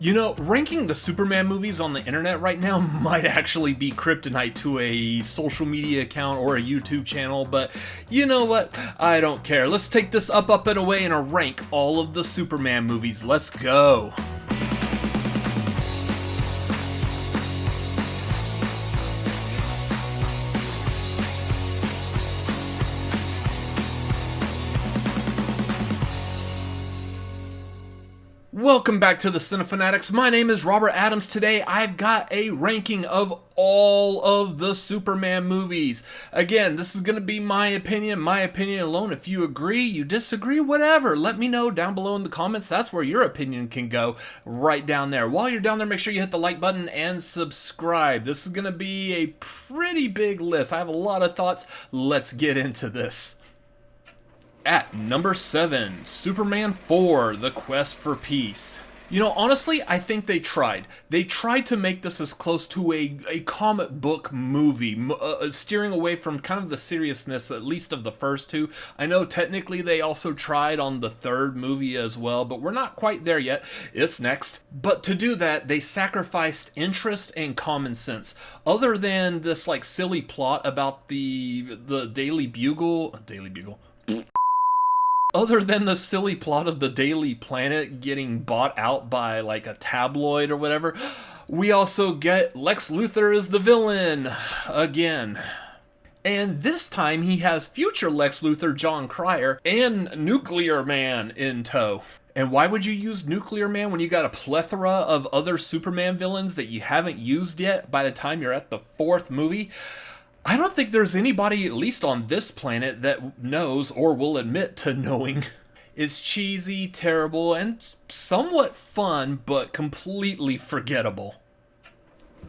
You know, ranking the Superman movies on the internet right now might actually be kryptonite to a social media account or a YouTube channel, but you know what? I don't care. Let's take this up and away and rank all of the Superman movies. Let's go. Welcome back to the Cinefanatics. My name is Robert Adams. Today I've got a ranking of all of the Superman movies. Again, this is going to be my opinion alone. If you agree, you disagree, whatever, let me know down below in the comments. That's where your opinion can go, right down there. While you're down there, make sure you hit the like button and subscribe. This is going to be a pretty big list. I have a lot of thoughts. Let's get into this. At number 7, Superman 4, The Quest for Peace. You know, honestly, I think they tried. They tried to make this as close to a comic book movie, steering away from kind of the seriousness, at least of the first two. I know technically they also tried on the third movie as well, but we're not quite there yet. It's next. But to do that, they sacrificed interest and common sense. Other than this, like, silly plot about the Daily Bugle... Other than the silly plot of the Daily Planet getting bought out by like a tabloid or whatever, we also get Lex Luthor as the villain again. And this time he has future Lex Luthor, Jon Cryer, and Nuclear Man in tow. And why would you use Nuclear Man when you got a plethora of other Superman villains that you haven't used yet by the time you're at the fourth movie? I don't think there's anybody, at least on this planet, that knows or will admit to knowing. It's cheesy, terrible, and somewhat fun, but completely forgettable.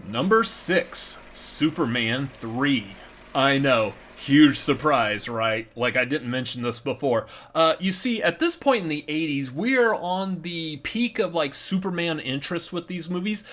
Number 6, Superman 3. I know, huge surprise, right? Like, I didn't mention this before. You see, at this point in the 80s, we are on the peak of, like, Superman interest with these movies.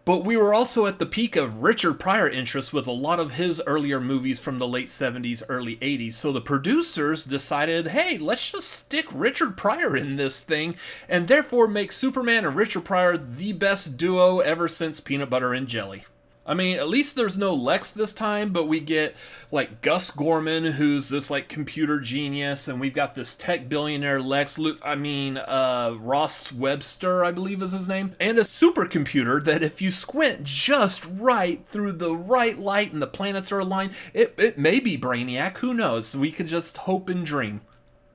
But we were also at the peak of Richard Pryor interest with a lot of his earlier movies from the late 70s, early 80s. So the producers decided, hey, let's just stick Richard Pryor in this thing, and therefore make Superman and Richard Pryor the best duo ever since Peanut Butter and Jelly. I mean, at least there's no Lex this time, but we get, like, Gus Gorman, who's this, like, computer genius, and we've got this tech billionaire Ross Webster, I believe is his name, and a supercomputer that if you squint just right through the right light and the planets are aligned, it may be Brainiac, who knows? We could just hope and dream.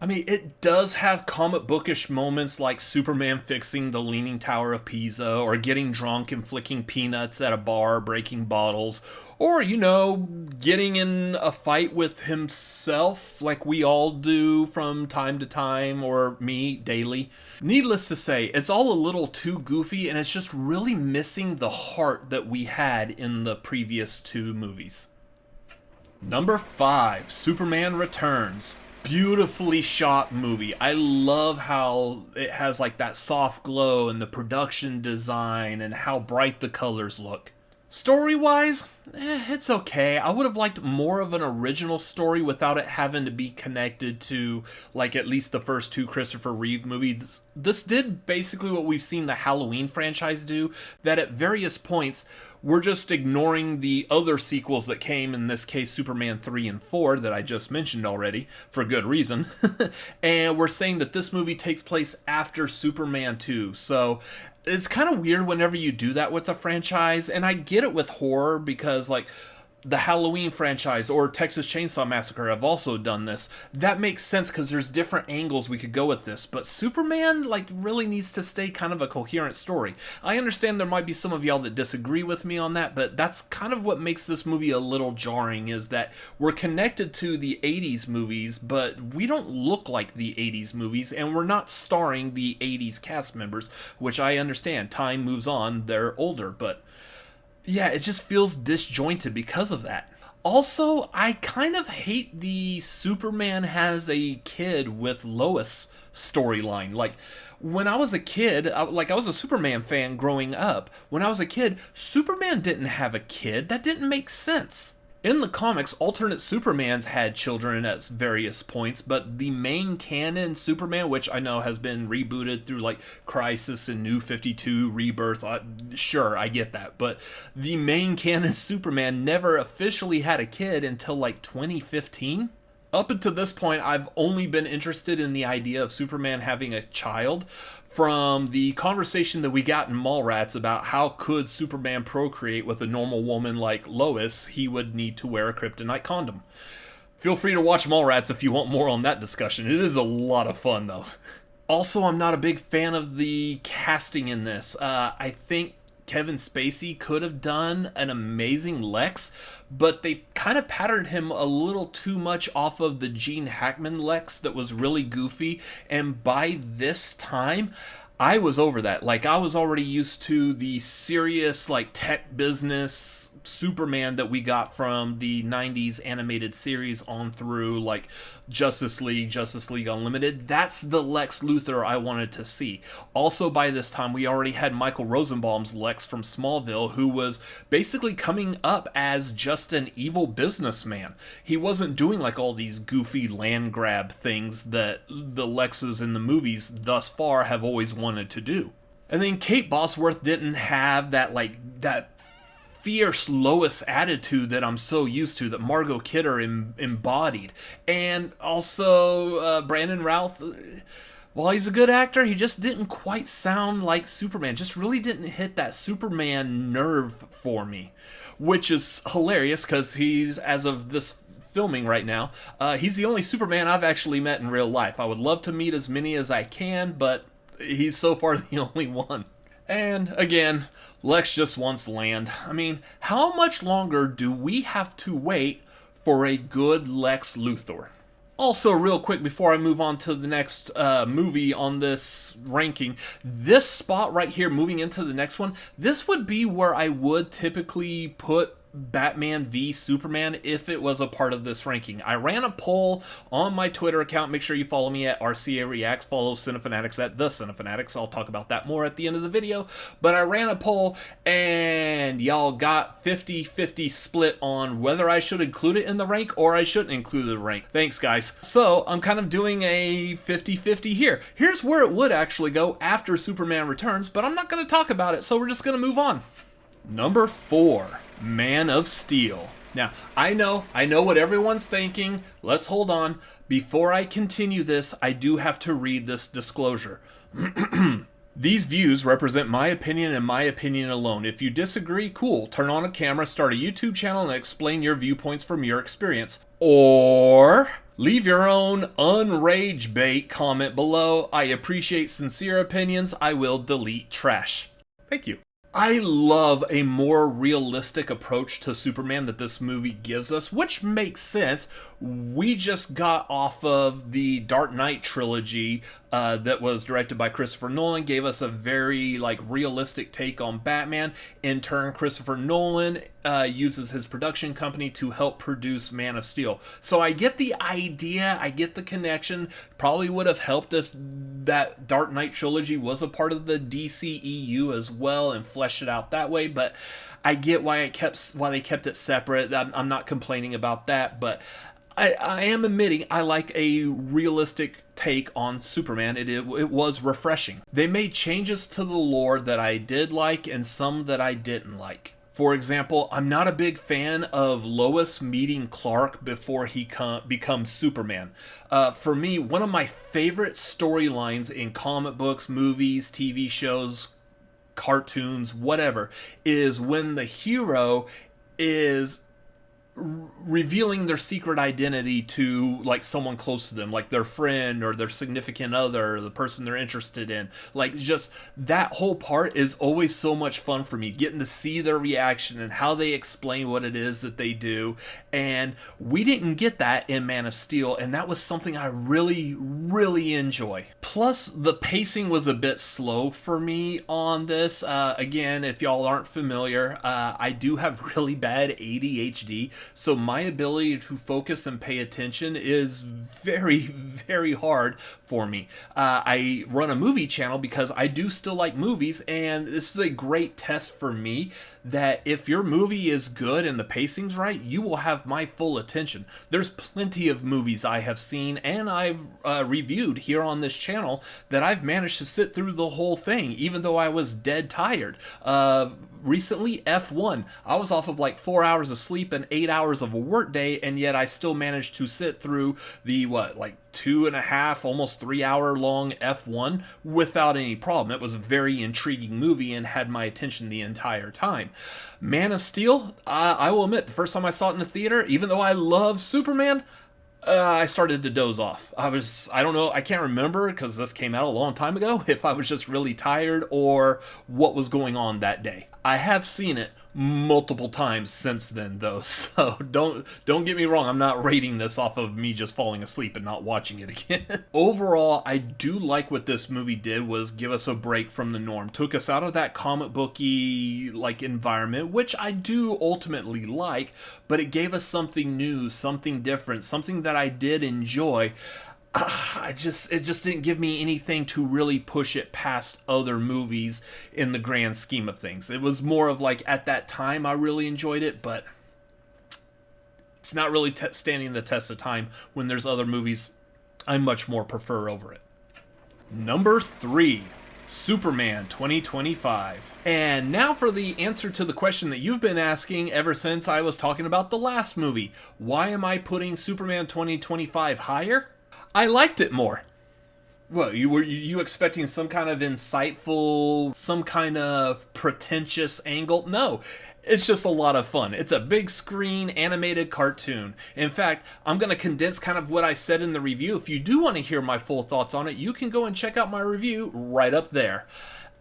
I mean, it does have comic bookish moments like Superman fixing the Leaning Tower of Pisa, or getting drunk and flicking peanuts at a bar, breaking bottles, or, you know, getting in a fight with himself like we all do from time to time, or me, daily. Needless to say, it's all a little too goofy, and it's just really missing the heart that we had in the previous two movies. Number 5, Superman Returns. Beautifully shot movie. I love how it has like that soft glow and the production design and how bright the colors look. Story-wise, it's okay. I would have liked more of an original story without it having to be connected to, like, at least the first two Christopher Reeve movies. This did basically what we've seen the Halloween franchise do, that at various points, we're just ignoring the other sequels that came, in this case Superman 3 and 4, that I just mentioned already, for good reason. And we're saying that this movie takes place after Superman 2, so it's kind of weird whenever you do that with a franchise, and I get it with horror because, like, the Halloween franchise or Texas Chainsaw Massacre have also done this. That makes sense because there's different angles we could go with this, but Superman, like, really needs to stay kind of a coherent story. I understand there might be some of y'all that disagree with me on that, but that's kind of what makes this movie a little jarring, is that we're connected to the 80s movies, but we don't look like the 80s movies, and we're not starring the 80s cast members, which I understand. Time moves on, they're older, but yeah, it just feels disjointed because of that. Also, I kind of hate the Superman has a kid with Lois storyline. Like, when I was a kid, I was a Superman fan growing up. When I was a kid, Superman didn't have a kid. That didn't make sense. In the comics, alternate Supermans had children at various points, but the main canon Superman, which I know has been rebooted through like Crisis and New 52, Rebirth, sure, I get that, but the main canon Superman never officially had a kid until like 2015. Up until this point, I've only been interested in the idea of Superman having a child from the conversation that we got in Mallrats about how could Superman procreate with a normal woman like Lois. He would need to wear a kryptonite condom. Feel free to watch Mallrats if you want more on that discussion. It is a lot of fun, though. Also, I'm not a big fan of the casting in this. I think Kevin Spacey could have done an amazing Lex, but they kind of patterned him a little too much off of the Gene Hackman Lex that was really goofy, and by this time, I was over that. Like, I was already used to the serious, like, tech business Superman that we got from the 90s animated series on through, like, Justice League Unlimited. That's the Lex Luthor I wanted to see. Also, by this time, we already had Michael Rosenbaum's Lex from Smallville, who was basically coming up as just an evil businessman. He wasn't doing, like, all these goofy land grab things that the Lexes in the movies thus far have always wanted to do. And then Kate Bosworth didn't have that fierce Lois attitude that I'm so used to, that Margot Kidder embodied. And also, Brandon Routh, while he's a good actor, he just didn't quite sound like Superman. Just really didn't hit that Superman nerve for me. Which is hilarious, because he's, as of this filming right now, he's the only Superman I've actually met in real life. I would love to meet as many as I can, but he's so far the only one. And again, Lex just wants land. I mean, how much longer do we have to wait for a good Lex Luthor? Also, real quick before I move on to the next movie on this ranking, this spot right here, moving into the next one, this would be where I would typically put Batman v Superman if it was a part of this ranking. I ran a poll on my Twitter account. Make sure you follow me at RCA Reacts. Follow Cinefanatics at The Cinefanatics. I'll talk about that more at the end of the video. But I ran a poll and y'all got 50-50 split on whether I should include it in the rank or I shouldn't include the rank. Thanks, guys. So I'm kind of doing a 50-50 here. Here's where it would actually go after Superman Returns, but I'm not going to talk about it, so we're just going to move on. Number 4, Man of Steel. Now, I know what everyone's thinking. Let's hold on. Before I continue this, I do have to read this disclosure. These views represent my opinion and my opinion alone. If you disagree, cool. Turn on a camera, start a YouTube channel, and explain your viewpoints from your experience. Or leave your own unrage bait comment below. I appreciate sincere opinions. I will delete trash. Thank you. I love a more realistic approach to Superman that this movie gives us, which makes sense. We just got off of the Dark Knight trilogy that was directed by Christopher Nolan, gave us a very realistic take on Batman. In turn, Christopher Nolan uses his production company to help produce Man of Steel. So I get the idea, I get the connection. Probably would have helped if that Dark Knight trilogy was a part of the DCEU as well and fleshed it out that way, but I get why they kept it separate. I'm not complaining about that, but I am admitting I like a realistic take on Superman. It was refreshing. They made changes to the lore that I did like and some that I didn't like. For example, I'm not a big fan of Lois meeting Clark before he becomes Superman. For me, one of my favorite storylines in comic books, movies, TV shows, cartoons, whatever, is when the hero is revealing their secret identity to someone close to them, like their friend or their significant other, or the person they're interested in. Just that whole part is always so much fun for me, getting to see their reaction and how they explain what it is that they do. And we didn't get that in Man of Steel, and that was something I really, really enjoy. Plus, the pacing was a bit slow for me on this. Again, if y'all aren't familiar, I do have really bad ADHD, so my ability to focus and pay attention is very, very hard for me. I run a movie channel because I do still like movies, and this is a great test for me that if your movie is good and the pacing's right, you will have my full attention. There's plenty of movies I have seen and I've reviewed here on this channel that I've managed to sit through the whole thing, even though I was dead tired. Recently, F1. I was off of like 4 hours of sleep and 8 hours of a work day, and yet I still managed to sit through the, 2.5, almost 3 hour long F1 without any problem. It was a very intriguing movie and had my attention the entire time. Man of Steel, I will admit, the first time I saw it in the theater, even though I love Superman, I started to doze off. I don't know, I can't remember because this came out a long time ago, if I was just really tired or what was going on that day. I have seen it multiple times since then, though, so don't get me wrong, I'm not rating this off of me just falling asleep and not watching it again. Overall, I do like what this movie did was give us a break from the norm. Took us out of that comic booky environment, which I do ultimately like, but it gave us something new, something different, something that I did enjoy. It just didn't give me anything to really push it past other movies in the grand scheme of things. It was more of at that time I really enjoyed it, but it's not really standing the test of time when there's other movies I much more prefer over it. Number 3, Superman 2025. And now for the answer to the question that you've been asking ever since I was talking about the last movie. Why am I putting Superman 2025 higher? I liked it more. Well, were you expecting some kind of insightful, some kind of pretentious angle? No, it's just a lot of fun. It's a big screen animated cartoon. In fact, I'm going to condense kind of what I said in the review. If you do want to hear my full thoughts on it, you can go and check out my review right up there.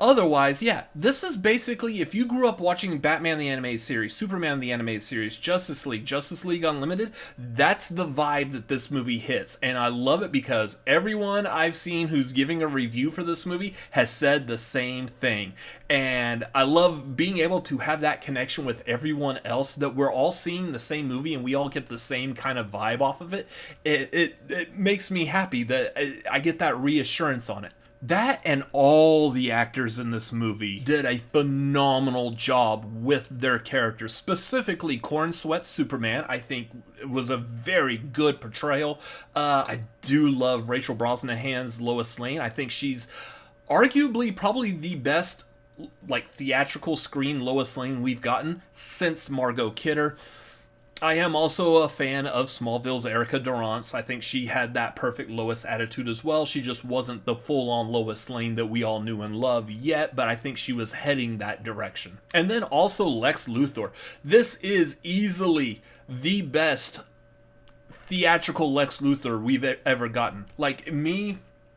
Otherwise, yeah, this is basically, if you grew up watching Batman the Animated Series, Superman the Animated Series, Justice League Unlimited, that's the vibe that this movie hits. And I love it because everyone I've seen who's giving a review for this movie has said the same thing. And I love being able to have that connection with everyone else, that we're all seeing the same movie and we all get the same kind of vibe off of it. It makes me happy that I get that reassurance on it. That and all the actors in this movie did a phenomenal job with their characters. Specifically, Corn Sweat's Superman, I think, was a very good portrayal. I do love Rachel Brosnahan's Lois Lane. I think she's arguably probably the best theatrical screen Lois Lane we've gotten since Margot Kidder. I am also a fan of Smallville's Erica Durance. I think she had that perfect Lois attitude as well. She just wasn't the full-on Lois Lane that we all knew and loved yet, but I think she was heading that direction. And then also Lex Luthor. This is easily the best theatrical Lex Luthor we've ever gotten.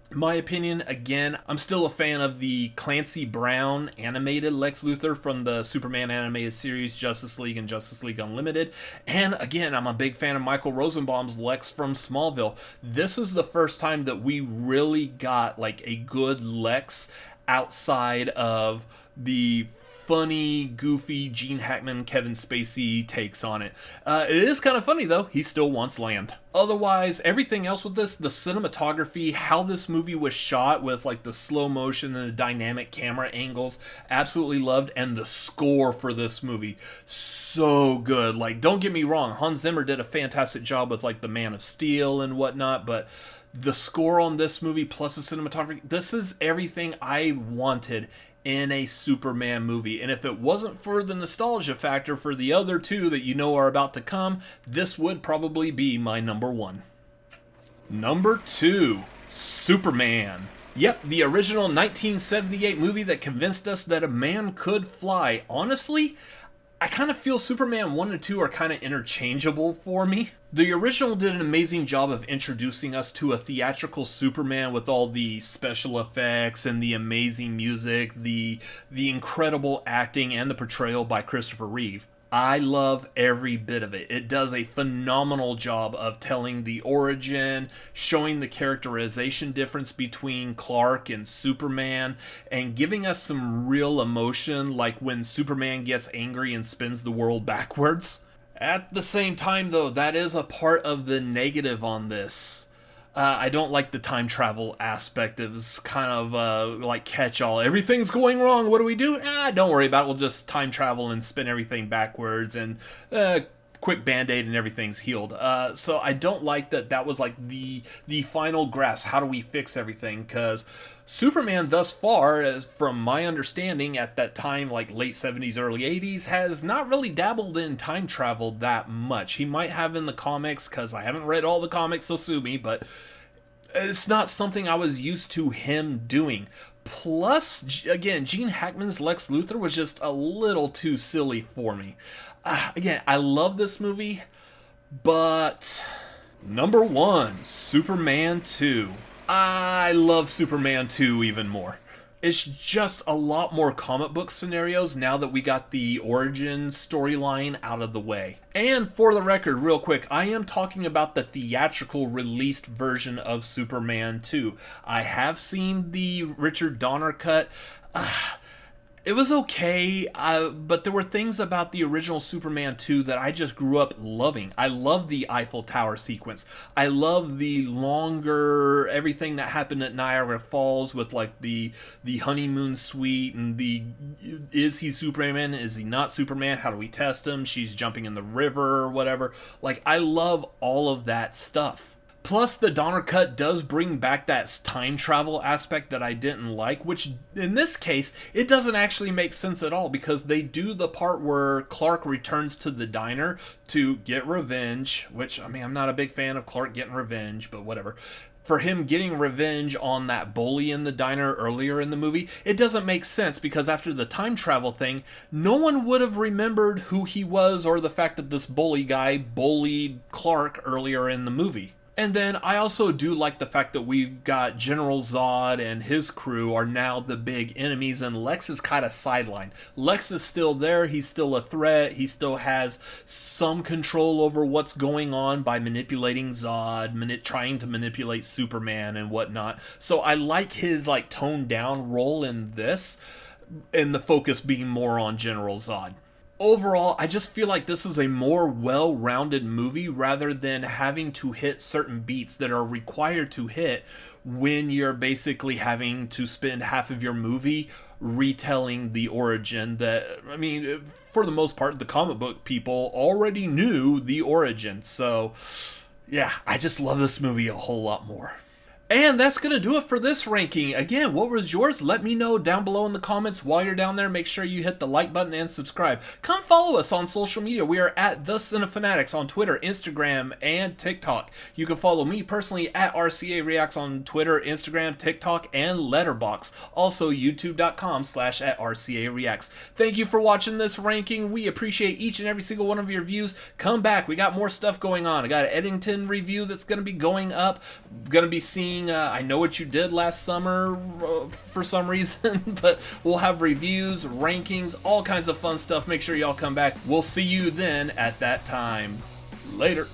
My opinion, again, I'm still a fan of the Clancy Brown animated Lex Luthor from the Superman animated series, Justice League and Justice League Unlimited. And again, I'm a big fan of Michael Rosenbaum's Lex from Smallville. This is the first time that we really got a good Lex outside of the funny, goofy Gene Hackman, Kevin Spacey takes on it. It is kind of funny though, he still wants land. Otherwise, everything else with this, the cinematography, how this movie was shot with the slow motion and the dynamic camera angles, absolutely loved. And the score for this movie, so good. Don't get me wrong, Hans Zimmer did a fantastic job with the Man of Steel and whatnot, but the score on this movie plus the cinematography, this is everything I wanted in a Superman movie. And if it wasn't for the nostalgia factor for the other two that are about to come, this would probably be my number 1. Number 2, Superman. Yep, the original 1978 movie that convinced us that a man could fly. Honestly, I kind of feel Superman 1 and 2 are kind of interchangeable for me. The original did an amazing job of introducing us to a theatrical Superman with all the special effects and the amazing music, the incredible acting and the portrayal by Christopher Reeve. I love every bit of it. It does a phenomenal job of telling the origin, showing the characterization difference between Clark and Superman, and giving us some real emotion, like when Superman gets angry and spins the world backwards. At the same time, though, that is a part of the negative on this. I don't like the time travel aspect. It was kind of like catch-all. Everything's going wrong. What do we do? Don't worry about it. We'll just time travel and spin everything backwards and quick band-aid and everything's healed. So I don't like that. That was like the final grasp. How do we fix everything? Because Superman thus far, as from my understanding at that time, like late 70s, early 80s, has not really dabbled in time travel that much. He might have in the comics, because I haven't read all the comics, so sue me, but it's not something I was used to him doing. Plus, again, Gene Hackman's Lex Luthor was just a little too silly for me. Again, I love this movie, but number 1, Superman 2. I love Superman 2 even more. It's just a lot more comic book scenarios now that we got the origin storyline out of the way. And for the record, real quick, I am talking about the theatrical released version of Superman 2. I have seen the Richard Donner cut. It was okay, but there were things about the original Superman 2 that I just grew up loving. I love the Eiffel Tower sequence. I love the longer everything that happened at Niagara Falls with like the honeymoon suite and the is he Superman? Is he not Superman? How do we test him? She's jumping in the river or whatever. Like, I love all of that stuff. Plus, the Donner cut does bring back that time travel aspect that I didn't like, which in this case, it doesn't actually make sense at all, because they do the part where Clark returns to the diner to get revenge, which, I mean, I'm not a big fan of Clark getting revenge, but whatever. For him getting revenge on that bully in the diner earlier in the movie, it doesn't make sense, because after the time travel thing, no one would have remembered who he was or the fact that this bully guy bullied Clark earlier in the movie. And then I also do like the fact that we've got General Zod and his crew are now the big enemies, and Lex is kind of sidelined. Lex is still there, he's still a threat, he still has some control over what's going on by manipulating Zod, trying to manipulate Superman and whatnot. So I like his like toned down role in this, and the focus being more on General Zod. Overall, I just feel like this is a more well-rounded movie rather than having to hit certain beats that are required to hit when you're basically having to spend half of your movie retelling the origin that, I mean, for the most part, the comic book people already knew the origin. So, yeah, I just love this movie a whole lot more. And that's going to do it for this ranking. Again, what was yours? Let me know down below in the comments. While you're down there, make sure you hit the like button and subscribe. Come follow us on social media. We are at The Cinefanatics on Twitter, Instagram, and TikTok. You can follow me personally at RCA Reacts on Twitter, Instagram, TikTok, and Letterboxd. Also, youtube.com/@RCA Reacts. Thank you for watching this ranking. We appreciate each and every single one of your views. Come back. We got more stuff going on. I got an Eddington review that's going to be going up. Going to be seeing I Know What You Did Last Summer for some reason, but we'll have reviews, rankings, all kinds of fun stuff. Make sure y'all come back. We'll see you then at that time. Later.